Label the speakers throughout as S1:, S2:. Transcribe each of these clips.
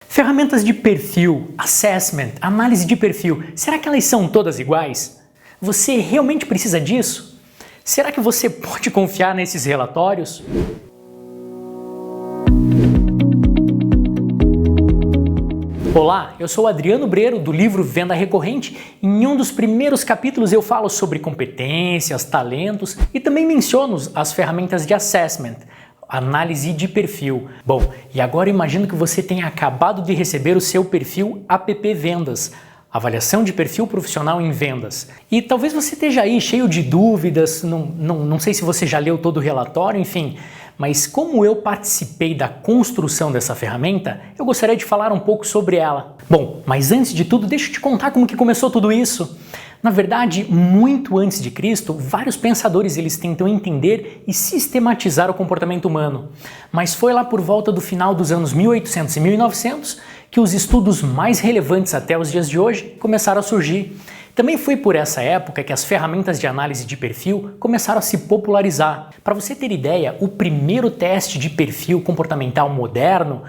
S1: Ferramentas de perfil, assessment, análise de perfil, será que elas são todas iguais? Você realmente precisa disso? Será que você pode confiar nesses relatórios? Olá, eu sou Adriano Breiro do livro Venda Recorrente. Em um dos primeiros capítulos eu falo sobre competências, talentos e também menciono as ferramentas de assessment, análise de perfil. Bom, e agora imagino que você tenha acabado de receber o seu perfil APP Vendas, avaliação de perfil profissional em vendas. E talvez você esteja aí cheio de dúvidas, não sei se você já leu todo o relatório, enfim. Mas como eu participei da construção dessa ferramenta, eu gostaria de falar um pouco sobre ela. Bom, mas antes de tudo, deixa eu te contar como que começou tudo isso. Na verdade, muito antes de Cristo, vários pensadores eles tentam entender e sistematizar o comportamento humano. Mas foi lá por volta do final dos anos 1800 e 1900 que os estudos mais relevantes até os dias de hoje começaram a surgir. Também foi por essa época que as ferramentas de análise de perfil começaram a se popularizar. Para você ter ideia, o primeiro teste de perfil comportamental moderno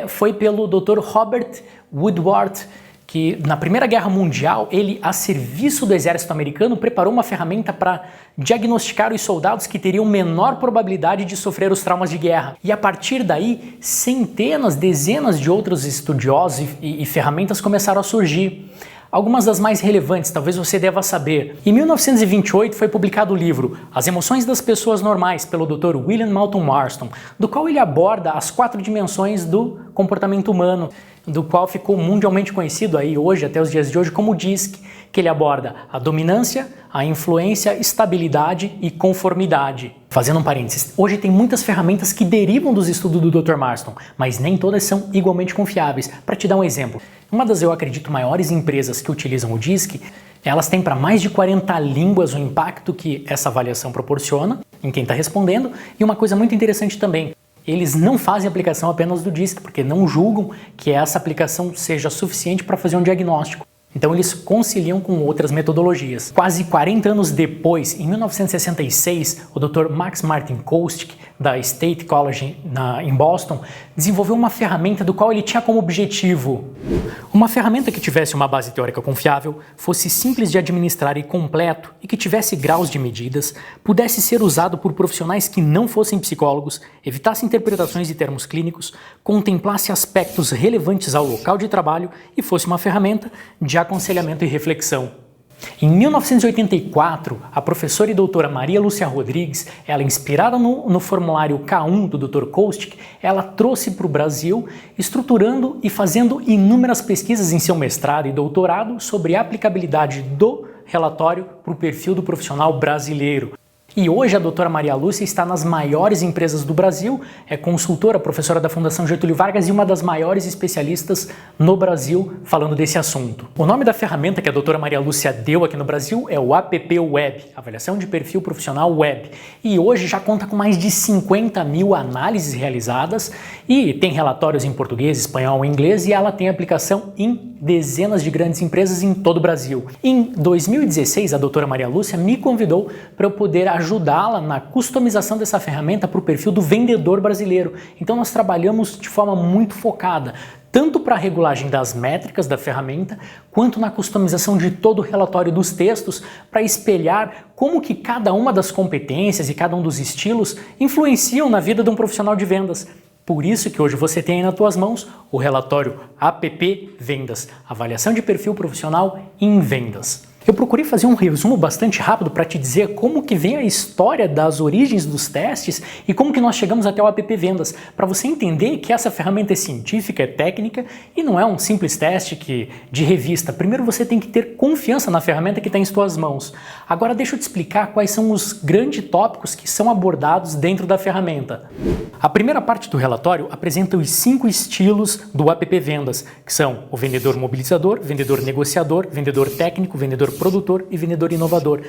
S1: foi pelo Dr. Robert Woodward, que na Primeira Guerra Mundial, ele, a serviço do exército americano, preparou uma ferramenta para diagnosticar os soldados que teriam menor probabilidade de sofrer os traumas de guerra. E a partir daí, centenas, dezenas de outros estudiosos e ferramentas começaram a surgir. Algumas das mais relevantes, talvez você deva saber. Em 1928 foi publicado o livro As Emoções das Pessoas Normais, pelo Dr. William Moulton Marston, do qual ele aborda as 4 dimensões do comportamento humano, do qual ficou mundialmente conhecido aí hoje, até os dias de hoje, como DISC, que ele aborda a dominância, a influência, estabilidade e conformidade. Fazendo um parênteses, hoje tem muitas ferramentas que derivam dos estudos do Dr. Marston, mas nem todas são igualmente confiáveis. Para te dar um exemplo, uma das, eu acredito, maiores empresas que utilizam o DISC, elas têm para mais de 40 línguas o impacto que essa avaliação proporciona em quem está respondendo, e uma coisa muito interessante também, eles não fazem aplicação apenas do DISC, porque não julgam que essa aplicação seja suficiente para fazer um diagnóstico. Então eles conciliam com outras metodologias. Quase 40 anos depois, em 1966, o Dr. Max Martin Koustik, da State College em Boston, desenvolveu uma ferramenta do qual ele tinha como objetivo uma ferramenta que tivesse uma base teórica confiável, fosse simples de administrar e completo e que tivesse graus de medidas, pudesse ser usado por profissionais que não fossem psicólogos, evitasse interpretações de termos clínicos, contemplasse aspectos relevantes ao local de trabalho e fosse uma ferramenta de aconselhamento e reflexão. Em 1984, a professora e doutora Maria Lúcia Rodrigues, ela inspirada no formulário K1 do Dr. Koustik, ela trouxe para o Brasil, estruturando e fazendo inúmeras pesquisas em seu mestrado e doutorado sobre a aplicabilidade do relatório para o perfil do profissional brasileiro. E hoje a doutora Maria Lúcia está nas maiores empresas do Brasil, é consultora, professora da Fundação Getúlio Vargas e uma das maiores especialistas no Brasil falando desse assunto. O nome da ferramenta que a doutora Maria Lúcia deu aqui no Brasil é o APP Web, Avaliação de Perfil Profissional Web, e hoje já conta com mais de 50 mil análises realizadas e tem relatórios em português, espanhol e inglês, e ela tem aplicação em dezenas de grandes empresas em todo o Brasil. Em 2016, a doutora Maria Lúcia me convidou para eu poder ajudá-la na customização dessa ferramenta para o perfil do vendedor brasileiro. Então nós trabalhamos de forma muito focada, tanto para a regulagem das métricas da ferramenta, quanto na customização de todo o relatório dos textos para espelhar como que cada uma das competências e cada um dos estilos influenciam na vida de um profissional de vendas. Por isso que hoje você tem aí nas tuas mãos o relatório APP Vendas, Avaliação de Perfil Profissional em Vendas. Eu procurei fazer um resumo bastante rápido para te dizer como que vem a história das origens dos testes e como que nós chegamos até o APP Vendas, para você entender que essa ferramenta é científica, é técnica e não é um simples teste de revista. Primeiro você tem que ter confiança na ferramenta que está em suas mãos. Agora deixa eu te explicar quais são os grandes tópicos que são abordados dentro da ferramenta. A primeira parte do relatório apresenta os 5 estilos do APP Vendas, que são o vendedor mobilizador, vendedor negociador, vendedor técnico, vendedor produtor e vendedor inovador.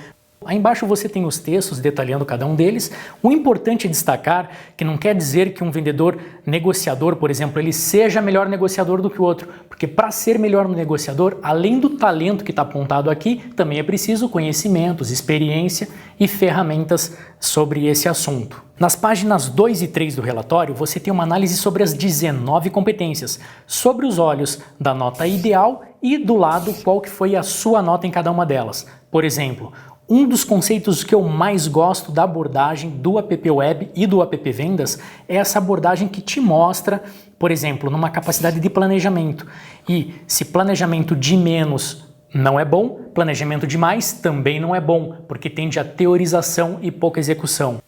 S1: Aí embaixo você tem os textos detalhando cada um deles. O importante é destacar que não quer dizer que um vendedor negociador, por exemplo, ele seja melhor negociador do que o outro, porque para ser melhor no negociador, além do talento que está apontado aqui, também é preciso conhecimentos, experiência e ferramentas sobre esse assunto. Nas páginas 2 e 3 do relatório, você tem uma análise sobre as 19 competências, sobre os olhos da nota ideal e do lado qual que foi a sua nota em cada uma delas. Por exemplo, um dos conceitos que eu mais gosto da abordagem do app Web e do app Vendas é essa abordagem que te mostra, por exemplo, numa capacidade de planejamento. E se planejamento de menos não é bom, planejamento de mais também não é bom, porque tende a teorização e pouca execução.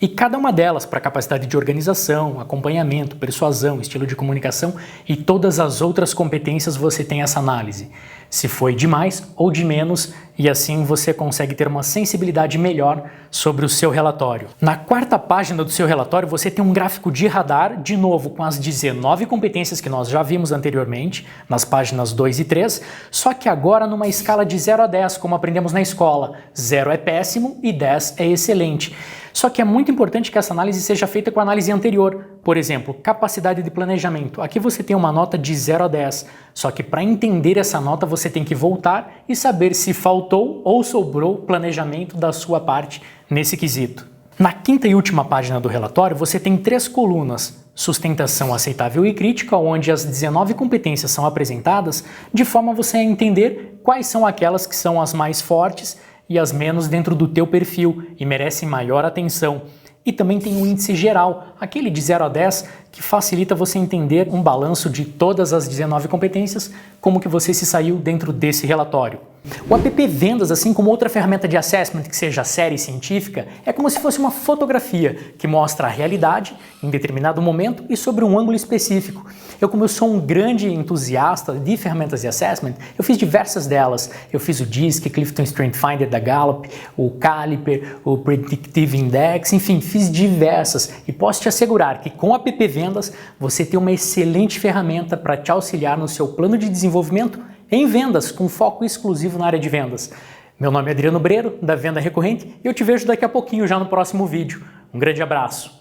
S1: E cada uma delas, para capacidade de organização, acompanhamento, persuasão, estilo de comunicação e todas as outras competências, você tem essa análise. Se foi de mais ou de menos, e assim você consegue ter uma sensibilidade melhor sobre o seu relatório. Na quarta página do seu relatório, você tem um gráfico de radar, de novo com as 19 competências que nós já vimos anteriormente, nas páginas 2 e 3, só que agora numa escala de 0 a 10, como aprendemos na escola. 0 é péssimo e 10 é excelente. Só que é muito importante que essa análise seja feita com a análise anterior. Por exemplo, capacidade de planejamento. Aqui você tem uma nota de 0 a 10. Só que para entender essa nota você tem que voltar e saber se faltou ou sobrou planejamento da sua parte nesse quesito. Na quinta e última página do relatório você tem 3 colunas. Sustentação aceitável e crítica, onde as 19 competências são apresentadas de forma a você entender quais são aquelas que são as mais fortes e as menos dentro do teu perfil e merecem maior atenção. E também tem um índice geral, aquele de 0 a 10, que facilita você entender um balanço de todas as 19 competências, como que você se saiu dentro desse relatório. O app Vendas, assim como outra ferramenta de assessment que seja série científica, é como se fosse uma fotografia que mostra a realidade em determinado momento e sobre um ângulo específico. Como eu sou um grande entusiasta de ferramentas de assessment, eu fiz diversas delas. Eu fiz o DISC, Clifton Strength Finder da Gallup, o Caliper, o Predictive Index, enfim, fiz diversas. E posso te assegurar que com o app Vendas você tem uma excelente ferramenta para te auxiliar no seu plano de desenvolvimento em vendas, com foco exclusivo na área de vendas. Meu nome é Adriano Breiro, da Venda Recorrente, e eu te vejo daqui a pouquinho já no próximo vídeo. Um grande abraço!